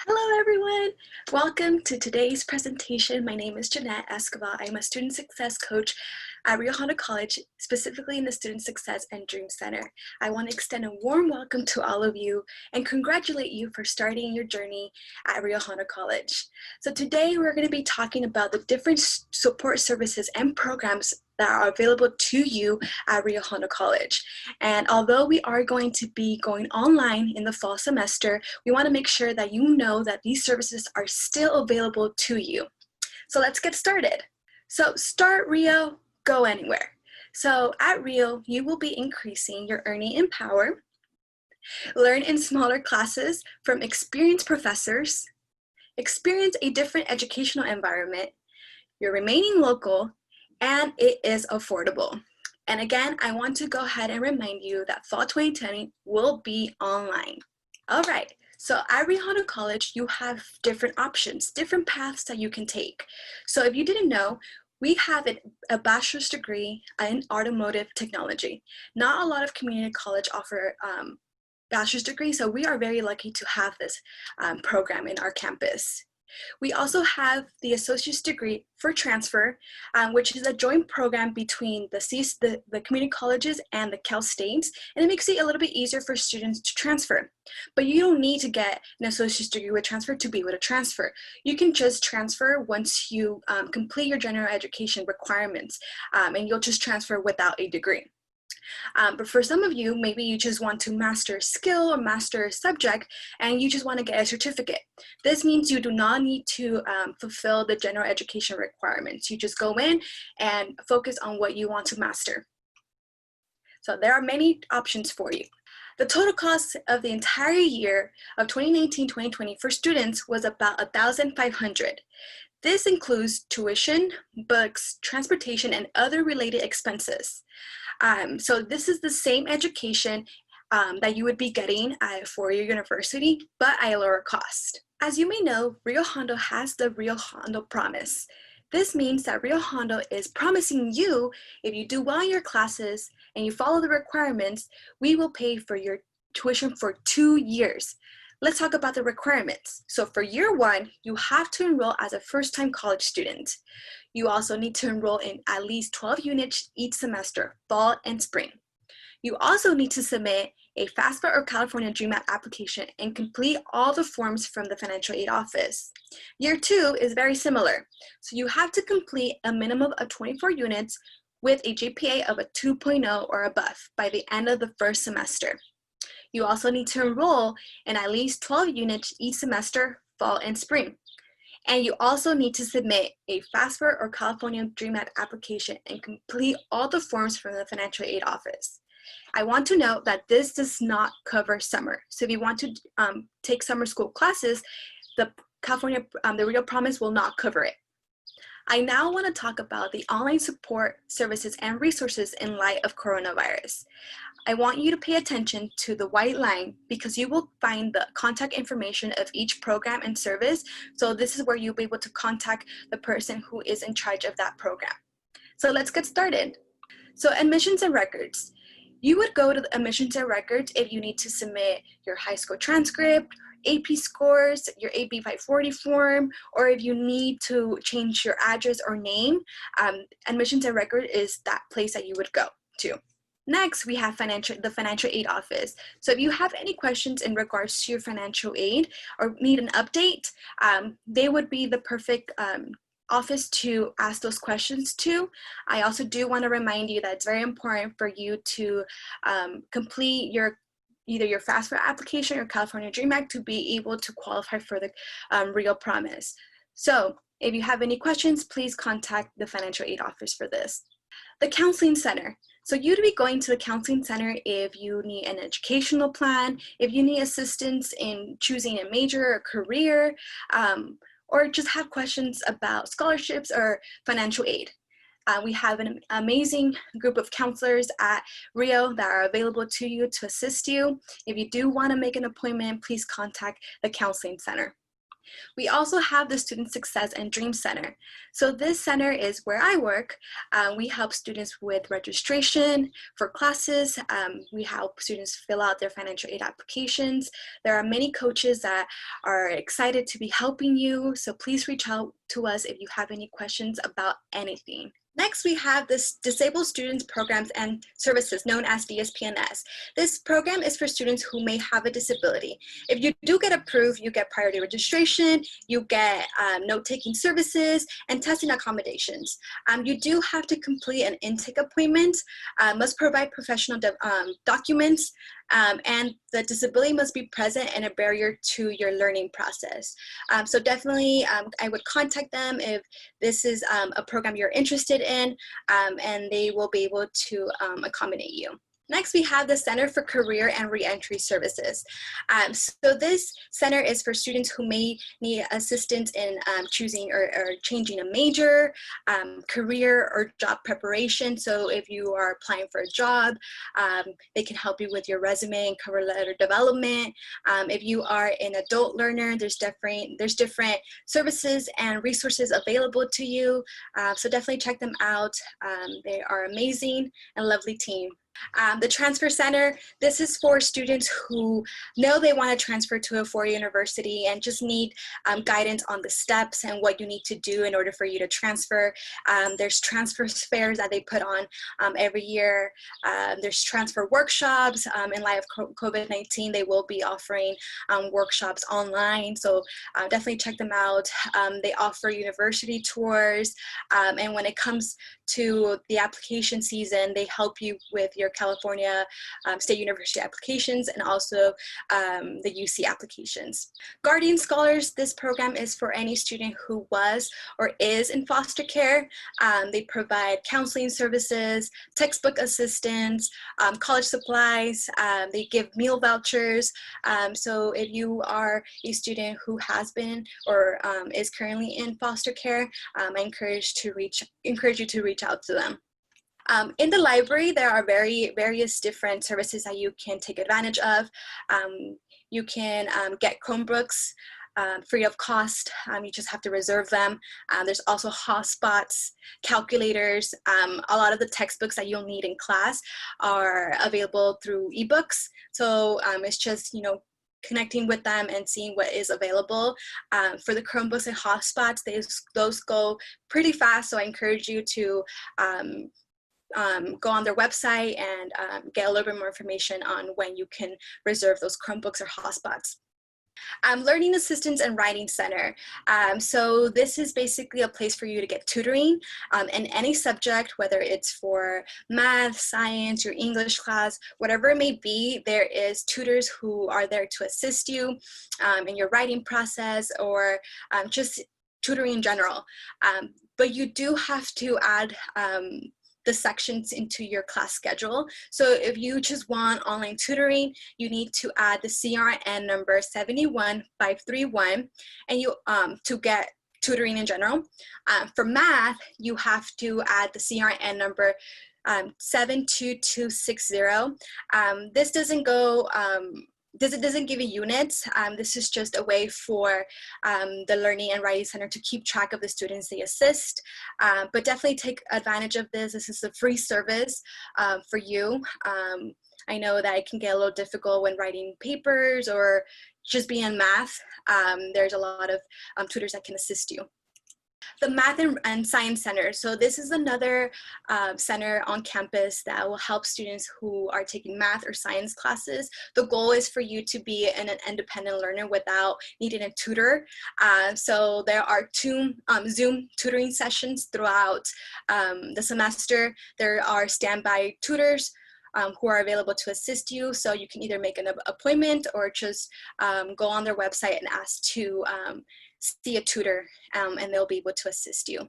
Hello everyone! Welcome to today's presentation. My name is Jeanette Escobar. I'm a student success coach at Rio Hondo College, specifically in the Student Success and Dream Center. I want to extend a warm welcome to all of you and congratulate you for starting your journey at Rio Hondo College. So today we're going to be talking about the different support services and programs that are available to you at Rio Hondo College. And although we are going to be going online in the fall semester, we want to make sure that you know that these services are still available to you. So let's get started. So start Rio, go anywhere. So at Rio, you will be increasing your earning in power, learn in smaller classes from experienced professors, experience a different educational environment, you're remaining local, and it is affordable. And again, I want to go ahead and remind you that Fall 2020 will be online. All right, so at Rio Hondo College, you have different options, different paths that you can take. So if you didn't know, we have a bachelor's degree in automotive technology. Not a lot of community college offer bachelor's degrees, so we are very lucky to have this program in our campus. We also have the associate's degree for transfer, which is a joint program between the community colleges and the Cal States, and it makes it a little bit easier for students to transfer. But you don't need to get an associate's degree with transfer to be able to transfer. You can just transfer once you complete your general education requirements, and you'll just transfer without a degree. But for some of you, maybe you just want to master a skill or master a subject and you just want to get a certificate. This means you do not need to fulfill the general education requirements. You just go in and focus on what you want to master. So there are many options for you. The total cost of the entire year of 2019-2020 for students was about $1,500. This includes tuition, books, transportation, and other related expenses. So this is the same education that you would be getting at a four-year university, but at a lower cost. As you may know, Rio Hondo has the Rio Hondo Promise. This means that Rio Hondo is promising you, if you do well in your classes and you follow the requirements, we will pay for your tuition for 2 years. Let's talk about the requirements. So for year one, you have to enroll as a first-time college student. You also need to enroll in at least 12 units each semester, fall and spring. You also need to submit a FAFSA or California Dream Act application and complete all the forms from the financial aid office. Year two is very similar. So you have to complete a minimum of 24 units with a GPA of a 2.0 or above by the end of the first semester. You also need to enroll in at least 12 units each semester, fall and spring. And you also need to submit a FAFSA or California Dream Act application and complete all the forms from the financial aid office. I want to note that this does not cover summer. So if you want to take summer school classes, the Rio Promise will not cover it. I now want to talk about the online support services and resources in light of coronavirus. I want you to pay attention to the white line because you will find the contact information of each program and service. So this is where you'll be able to contact the person who is in charge of that program. So let's get started. So admissions and records. You would go to the admissions and records if you need to submit your high school transcript, AP scores, your AP 540 form, or if you need to change your address or name, admissions and record is that place that you would go to. Next, we have the financial aid office. So if you have any questions in regards to your financial aid or need an update, they would be the perfect office to ask those questions to. I also do want to remind you that it's very important for you to complete either your FAFSA application or California Dream Act to be able to qualify for the Rio Promise. So if you have any questions, please contact the financial aid office for this. The counseling center. So you'd be going to the counseling center if you need an educational plan, if you need assistance in choosing a major or career, or just have questions about scholarships or financial aid. We have an amazing group of counselors at Rio that are available to you to assist you. If you do want to make an appointment, please contact the counseling center. We also have the Student Success and Dream Center. So this center is where I work. We help students with registration for classes. We help students fill out their financial aid applications. There are many coaches that are excited to be helping you. So please reach out to us if you have any questions about anything. Next, we have this Disabled Students Programs and Services, known as EOP&S. This program is for students who may have a disability. If you do get approved, you get priority registration, you get note-taking services, and testing accommodations. You do have to complete an intake appointment, must provide professional documents, and the disability must be present and a barrier to your learning process. So definitely I would contact them if this is a program you're interested in, and they will be able to accommodate you. Next, we have the Center for Career and Reentry Services. So this center is for students who may need assistance in choosing or changing a major, career or job preparation. So if you are applying for a job, they can help you with your resume and cover letter development. If you are an adult learner, there's different services and resources available to you. So definitely check them out. They are amazing and lovely team. The Transfer Center, this is for students who know they want to transfer to a four-year university and just need guidance on the steps and what you need to do in order for you to transfer. There's transfer fairs that they put on every year. There's transfer workshops. In light of COVID-19, they will be offering workshops online, so definitely check them out. They offer university tours, and when it comes to the application season, they help you with your California State University applications and also the UC applications. Guardian Scholars, this program is for any student who was or is in foster care. They provide counseling services, textbook assistance, college supplies, they give meal vouchers. So if you are a student who has been or is currently in foster care, I encourage you to reach out to them. In the library, there are various different services that you can take advantage of. You can get Chromebooks free of cost. You just have to reserve them. There's also hotspots, calculators. A lot of the textbooks that you'll need in class are available through ebooks. So it's just, connecting with them and seeing what is available. For the Chromebooks and hotspots, those go pretty fast. So I encourage you to go on their website and get a little bit more information on when you can reserve those Chromebooks or hotspots. Learning Assistance and Writing Center. So this is basically a place for you to get tutoring in any subject, whether it's for math, science, your English class, whatever it may be. There is tutors who are there to assist you in your writing process or just tutoring in general. But you do have to add the sections into your class schedule. So if you just want online tutoring, you need to add the CRN number 71531 and you to get tutoring in general. For math, you have to add the CRN number 72260. This doesn't go doesn't give you units. This is just a way for the Learning and Writing Center to keep track of the students they assist. But definitely take advantage of this. This is a free service for you. I know that it can get a little difficult when writing papers or just being in math. There's a lot of tutors that can assist you. The Math and Science Center. So this is another center on campus that will help students who are taking math or science classes. The goal is for you to be an independent learner without needing a tutor. So there are 2 Zoom tutoring sessions throughout the semester. There are standby tutors who are available to assist you. So you can either make an appointment or just go on their website and ask to see a tutor and they'll be able to assist you.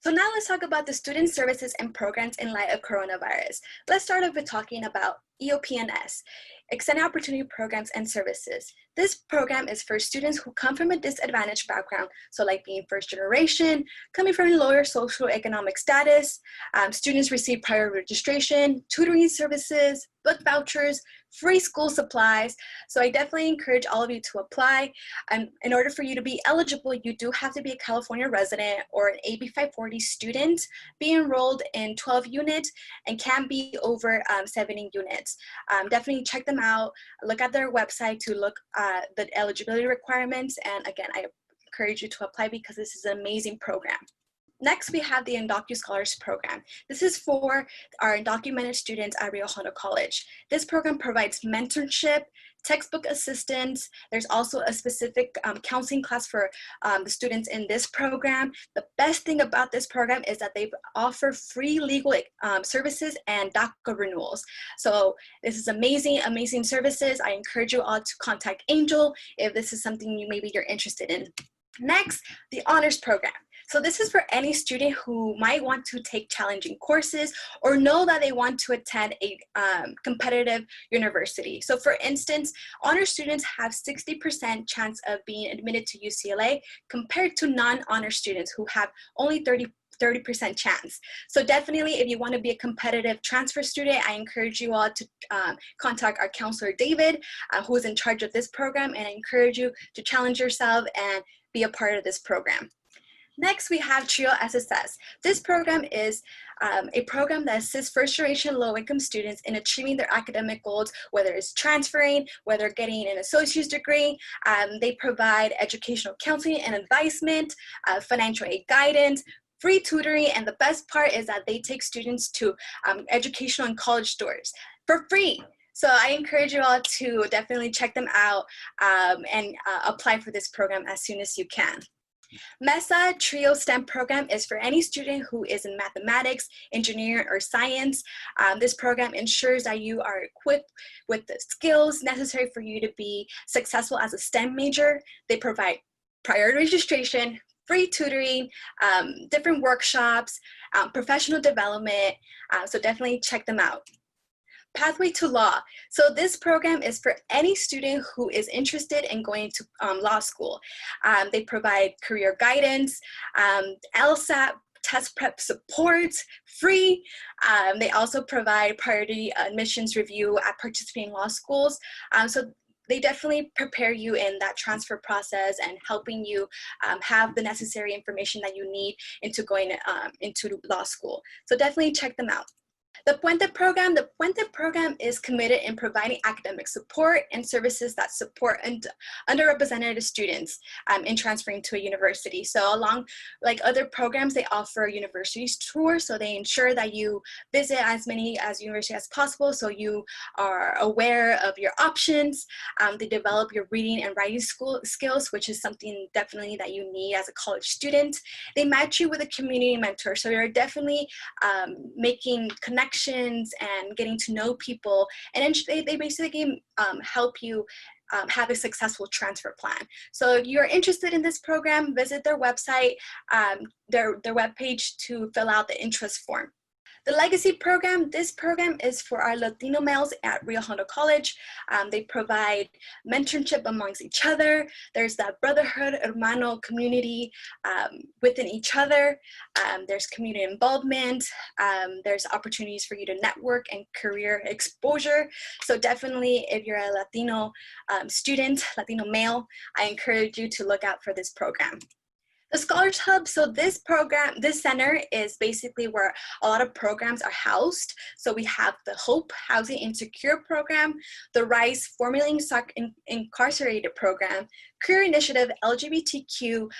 So now let's talk about the student services and programs in light of coronavirus. Let's start off with talking about EOP&S, Extended Opportunity Programs and Services. This program is for students who come from a disadvantaged background, so like being first generation, coming from lower socioeconomic status. Students receive prior registration, tutoring services, book vouchers, free school supplies. So I definitely encourage all of you to apply. In order for you to be eligible, you do have to be a California resident or an AB 540 student, be enrolled in 12 units, and can be over 70 units. Definitely check them out, look at their website to look at the eligibility requirements. And again, I encourage you to apply because this is an amazing program. Next, we have the Undocu Scholars Program. This is for our undocumented students at Rio Hondo College. This program provides mentorship, textbook assistance. There's also a specific counseling class for the students in this program. The best thing about this program is that they offer free legal services and DACA renewals. So this is amazing, amazing services. I encourage you all to contact Angel if this is something maybe you're interested in. Next, the Honors Program. So this is for any student who might want to take challenging courses or know that they want to attend a competitive university. So for instance, honor students have 60% chance of being admitted to UCLA compared to non-honor students who have only 30% chance. So definitely if you want to be a competitive transfer student, I encourage you all to contact our counselor David, who is in charge of this program, and I encourage you to challenge yourself and be a part of this program. Next, we have TRIO SSS. This program is a program that assists first-generation low-income students in achieving their academic goals, whether it's transferring, whether getting an associate's degree. They provide educational counseling and advisement, financial aid guidance, free tutoring, and the best part is that they take students to educational and college stores for free. So I encourage you all to definitely check them out and apply for this program as soon as you can. MESA TRIO STEM program is for any student who is in mathematics, engineering, or science. This program ensures that you are equipped with the skills necessary for you to be successful as a STEM major. They provide prior registration, free tutoring, different workshops, professional development, so definitely check them out. Pathway to Law. So this program is for any student who is interested in going to law school. They provide career guidance, LSAT test prep support, free. They also provide priority admissions review at participating law schools. So they definitely prepare you in that transfer process and helping you have the necessary information that you need into going into law school. So definitely check them out. The Puente program is committed in providing academic support and services that support underrepresented students in transferring to a university. So along like other programs, they offer universities tours, so they ensure that you visit as many universities as possible so you are aware of your options. They develop your reading and writing skills, which is something definitely that you need as a college student. They match you with a community mentor, so you're definitely making connections and getting to know people, and they basically help you have a successful transfer plan. So if you're interested in this program, visit their website, their webpage to fill out the interest form. The Legacy program, this program is for our Latino males at Rio Hondo College. They provide mentorship amongst each other. There's that brotherhood, hermano community within each other. There's community involvement. There's opportunities for you to network and career exposure. So definitely if you're a Latino student, Latino male, I encourage you to look out for this program. The Scholars Hub, so this center is basically where a lot of programs are housed. So we have the HOPE Housing Insecure program, the RISE Formerly Incarcerated program, Career Initiative LGBTQIA+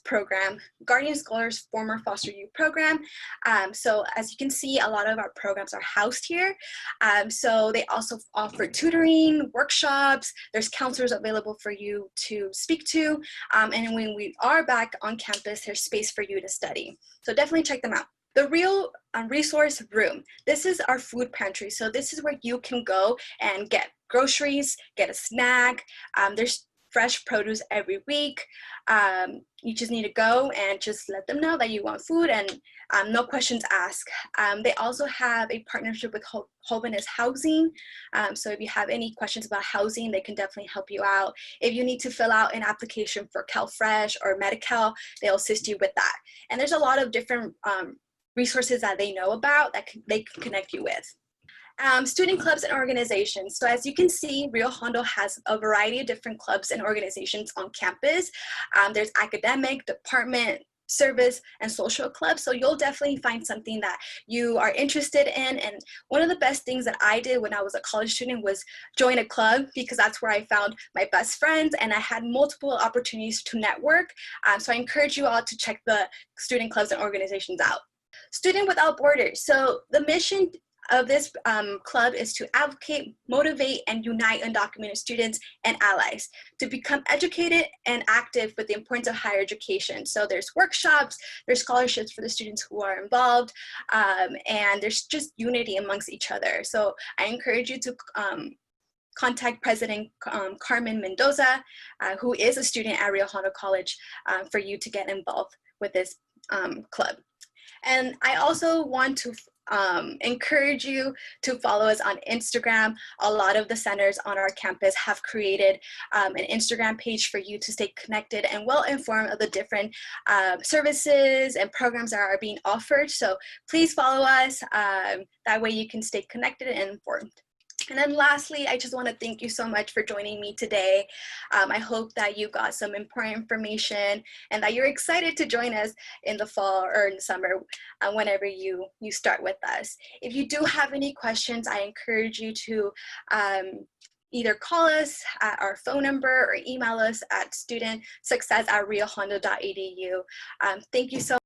program, Guardian Scholars Former Foster Youth program. So as you can see, a lot of our programs are housed here. So they also offer tutoring, workshops, there's counselors available for you to speak to, and when we are back on campus, there's space for you to study. So definitely check them out. The Real Resource Room. This is our food pantry. So this is where you can go and get groceries, get a snack. There's fresh produce every week. You just need to go and just let them know that you want food, and no questions asked. They also have a partnership with Holderness Housing. So if you have any questions about housing, they can definitely help you out. If you need to fill out an application for CalFresh or Medi-Cal, they'll assist you with that. And there's a lot of different resources that they know about that they can connect you with. Student clubs and organizations. So as you can see, Rio Hondo has a variety of different clubs and organizations on campus. There's academic, department, service, and social clubs. So you'll definitely find something that you are interested in. And one of the best things that I did when I was a college student was join a club, because that's where I found my best friends and I had multiple opportunities to network. So I encourage you all to check the student clubs and organizations out. Student Without Borders. So the mission of this club is to advocate, motivate, and unite undocumented students and allies to become educated and active with the importance of higher education. So there's workshops, there's scholarships for the students who are involved, and there's just unity amongst each other. So I encourage you to contact President Carmen Mendoza, who is a student at Rio Hondo College, for you to get involved with this club. And I also want to encourage you to follow us on Instagram. A lot of the centers on our campus have created an Instagram page for you to stay connected and well informed of the different services and programs that are being offered. So please follow us. That way you can stay connected and informed. And then lastly, I just want to thank you so much for joining me today. I hope that you got some important information and that you're excited to join us in the fall or in the summer whenever you start with us. If you do have any questions, I encourage you to either call us at our phone number or email us at studentsuccess@riohondo.edu. Thank you so much.